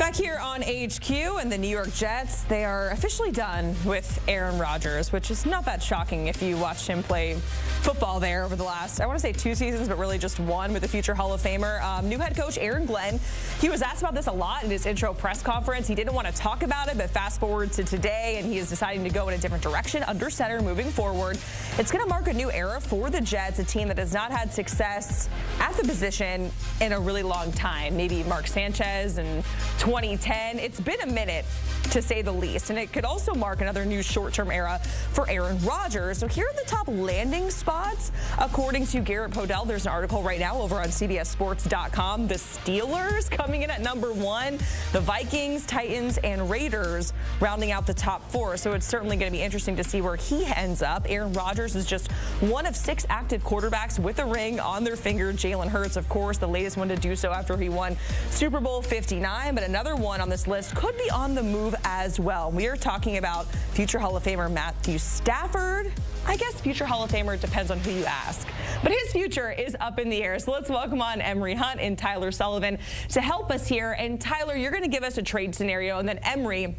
Back here on HQ, and the New York Jets, they are officially done with Aaron Rodgers, which is not that shocking if you watched him play football there over the last, I want to say 2 seasons, but really just one with the future Hall of Famer. New head coach Aaron Glenn, he was asked about this a lot in his intro press conference. He didn't want to talk about it, but fast forward to today, and he is deciding to go in a different direction under center moving forward. It's going to mark a new era for the Jets, a team that has not had success at the position in a really long time. Maybe Mark Sanchez and 2010. It's been a minute, to say the least, and it could also mark another new short-term era for Aaron Rodgers. So here are the top landing spots, according to Garrett Podell. There's an article right now over on CBSSports.com. The Steelers coming in at number 1, the Vikings, Titans, and Raiders rounding out the top 4. So it's certainly going to be interesting to see where he ends up. Aaron Rodgers is just one of 6 active quarterbacks with a ring on their finger. Jalen Hurts, of course, the latest one to do so after he won Super Bowl 59, but another one on this list could be on the move as well. We are talking about future Hall of Famer Matthew Stafford. I guess future Hall of Famer depends on who you ask, but his future is up in the air. So let's welcome on Emory Hunt and Tyler Sullivan to help us here. And Tyler, you're going to give us a trade scenario, and then Emory,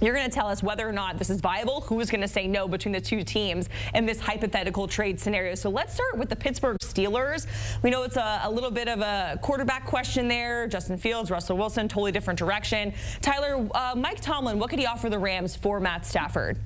you're going to tell us whether or not this is viable, who is going to say no between the two teams in this hypothetical trade scenario. So let's start with the Pittsburgh Steelers. We know it's a little bit of a quarterback question there. Justin Fields, Russell Wilson, totally different direction. Tyler, Mike Tomlin, what could he offer the Rams for Matt Stafford?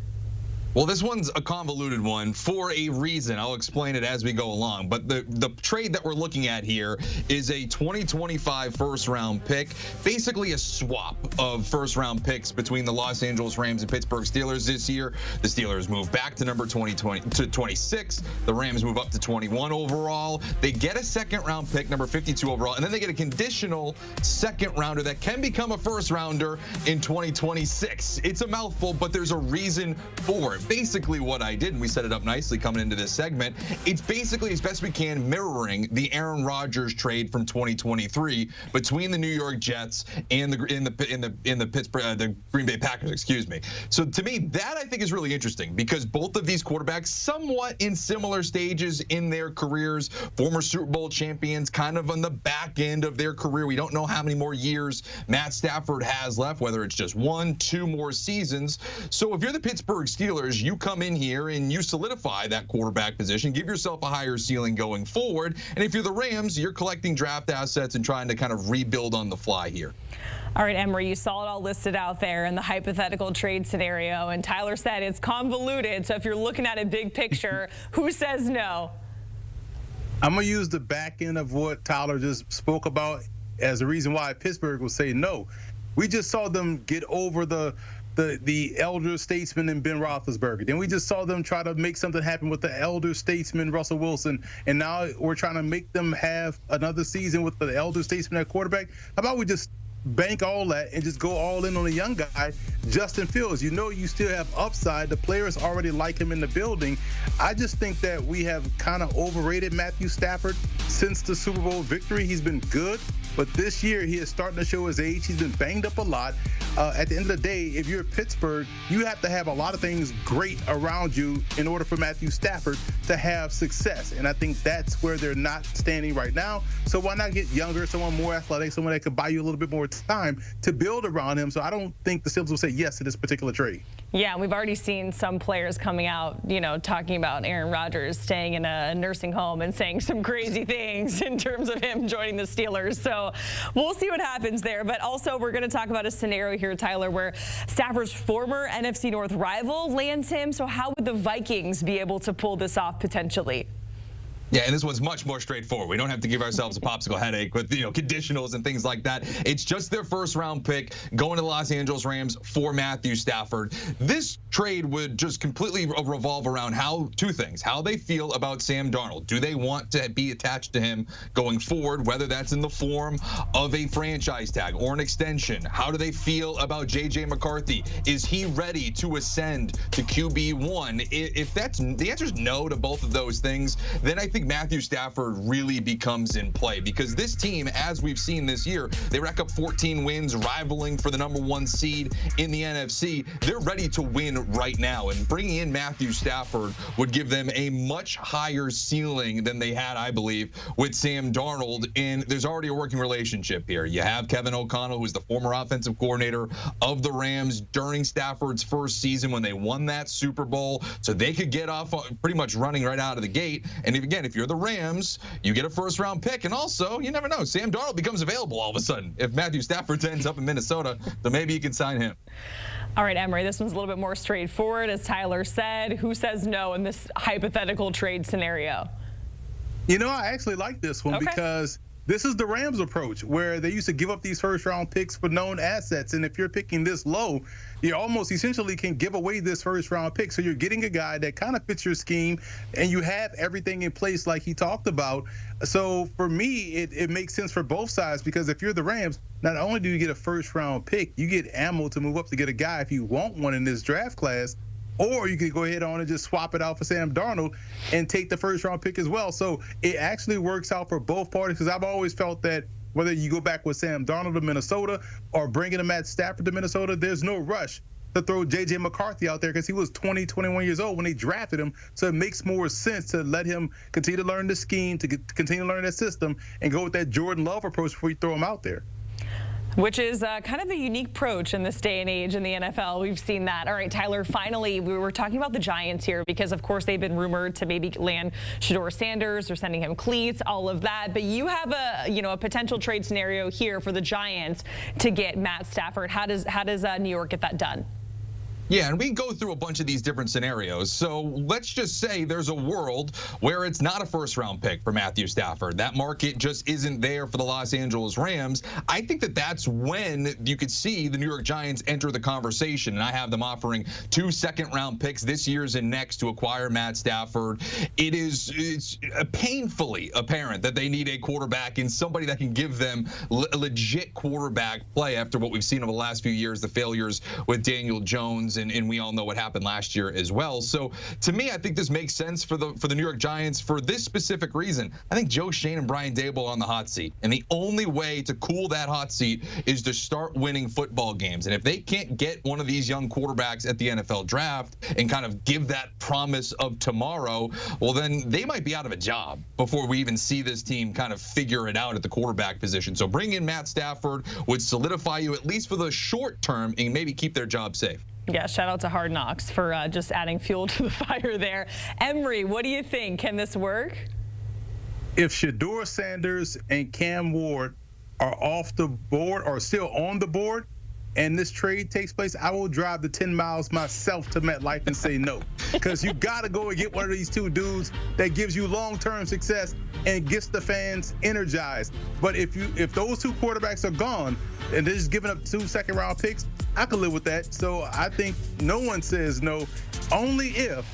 Well, this one's a convoluted one for a reason. I'll explain it as we go along. But the trade that we're looking at here is a 2025 first-round pick, basically a swap of first-round picks between the Los Angeles Rams and Pittsburgh Steelers this year. The Steelers move back to number 26. The Rams move up to 21 overall. They get a second-round pick, number 52 overall, and then they get a conditional second-rounder that can become a first-rounder in 2026. It's a mouthful, but there's a reason for it. Basically what I did, and we set it up nicely coming into this segment, it's basically as best we can mirroring the Aaron Rodgers trade from 2023 between the New York Jets and the Green Bay Packers, excuse me. So to me, that I think is really interesting because both of these quarterbacks somewhat in similar stages in their careers, former Super Bowl champions, kind of on the back end of their career. We don't know how many more years Matt Stafford has left, whether it's just 1, 2 more seasons. So if you're the Pittsburgh Steelers, you come in here and you solidify that quarterback position, give yourself a higher ceiling going forward. And if you're the Rams, you're collecting draft assets and trying to kind of rebuild on the fly here. All right, Emory, you saw it all listed out there in the hypothetical trade scenario, and Tyler said it's convoluted. So if you're looking at a big picture, who says no? I'm going to use the back end of what Tyler just spoke about as the reason why Pittsburgh will say no. We just saw them get over the elder statesman and Ben Roethlisberger. Then we just saw them try to make something happen with the elder statesman Russell Wilson, and now we're trying to make them have another season with the elder statesman at quarterback. How about we just bank all that and just go all in on a young guy, Justin Fields? You know you still have upside. The players already like him in the building. I just think that we have kind of overrated Matthew Stafford since the Super Bowl victory. He's been good, but this year he is starting to show his age. He's been banged up a lot. At the end of the day, if you're Pittsburgh, you have to have a lot of things great around you in order for Matthew Stafford to have success. And I think that's where they're not standing right now. So why not get younger, someone more athletic, someone that could buy you a little bit more time to build around him? So I don't think the Steelers will say yes to this particular trade. Yeah, we've already seen some players coming out, talking about Aaron Rodgers staying in a nursing home and saying some crazy things in terms of him joining the Steelers. So we'll see what happens there. But also, we're going to talk about a scenario here, Tyler, where Stafford's former NFC North rival lands him. So how would the Vikings be able to pull this off potentially? Yeah, and this one's much more straightforward. We don't have to give ourselves a popsicle headache with, conditionals and things like that. It's just their first-round pick going to the Los Angeles Rams for Matthew Stafford. This trade would just completely revolve around two things. How they feel about Sam Darnold. Do they want to be attached to him going forward, whether that's in the form of a franchise tag or an extension? How do they feel about J.J. McCarthy? Is he ready to ascend to QB1? If the answer is no to both of those things, then I think think Matthew Stafford really becomes in play, because this team, as we've seen this year, they rack up 14 wins, rivaling for the #1 seed in the NFC. They're ready to win right now, and bringing in Matthew Stafford would give them a much higher ceiling than they had, I believe, with Sam Darnold. And there's already a working relationship here. You have Kevin O'Connell, who's the former offensive coordinator of the Rams during Stafford's first season when they won that Super Bowl, so they could get off pretty much running right out of the gate. And if you're the Rams, you get a first-round pick, and also, you never know, Sam Darnold becomes available all of a sudden if Matthew Stafford ends up in Minnesota, so maybe you can sign him. All right, Emory, this one's a little bit more straightforward. As Tyler said, who says no in this hypothetical trade scenario? You know, I actually like this one because this is the Rams approach, where they used to give up these first-round picks for known assets. And if you're picking this low, you almost essentially can give away this first-round pick. So you're getting a guy that kind of fits your scheme, and you have everything in place like he talked about. So for me, it makes sense for both sides, because if you're the Rams, not only do you get a first-round pick, you get ammo to move up to get a guy if you want one in this draft class. Or you could go ahead on and just swap it out for Sam Darnold and take the first-round pick as well. So it actually works out for both parties, because I've always felt that whether you go back with Sam Darnold to Minnesota or bringing a Matt Stafford to Minnesota, there's no rush to throw J.J. McCarthy out there, because he was 20, 21 years old when they drafted him. So it makes more sense to let him continue to learn the scheme, to continue to learn that system, and go with that Jordan Love approach before you throw him out there. Which is kind of a unique approach in this day and age in the NFL. We've seen that. All right, Tyler, finally, we were talking about the Giants here because, of course, they've been rumored to maybe land Shedeur Sanders or sending him cleats, all of that. But you have a potential trade scenario here for the Giants to get Matt Stafford. How does New York get that done? Yeah, and we go through a bunch of these different scenarios. So let's just say there's a world where it's not a first-round pick for Matthew Stafford. That market just isn't there for the Los Angeles Rams. I think that's when you could see the New York Giants enter the conversation, and I have them offering 2 second-round picks this year's and next to acquire Matt Stafford. It's painfully apparent that they need a quarterback and somebody that can give them a legit quarterback play after what we've seen over the last few years, the failures with Daniel Jones. And we all know what happened last year as well. So to me, I think this makes sense for the New York Giants for this specific reason. I think Joe Schoen and Brian Daboll are on the hot seat, and the only way to cool that hot seat is to start winning football games. And if they can't get one of these young quarterbacks at the NFL draft and kind of give that promise of tomorrow, well, then they might be out of a job before we even see this team kind of figure it out at the quarterback position. So bring in Matt Stafford would solidify you at least for the short term and maybe keep their job safe. Yeah, shout out to Hard Knocks for just adding fuel to the fire there. Emory, what do you think? Can this work? If Shedeur Sanders and Cam Ward are off the board or still on the board, and this trade takes place, I will drive the 10 miles myself to MetLife and say no. Because you got to go and get one of these two dudes that gives you long-term success and gets the fans energized. But if those two quarterbacks are gone and they're just giving up 2 second-round picks, I could live with that. So I think no one says no, only if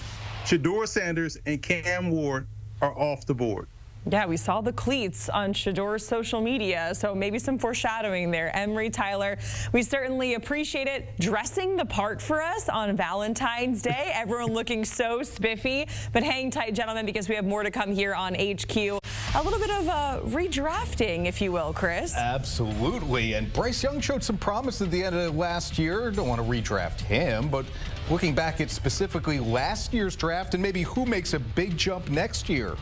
Shedeur Sanders and Cam Ward are off the board. Yeah, we saw the cleats on Shedeur's social media, so maybe some foreshadowing there. Emory, Tyler, we certainly appreciate it. Dressing the part for us on Valentine's Day. Everyone looking so spiffy. But hang tight, gentlemen, because we have more to come here on HQ. A little bit of redrafting, if you will, Chris. Absolutely. And Bryce Young showed some promise at the end of last year. Don't want to redraft him, but looking back at specifically last year's draft and maybe who makes a big jump next year.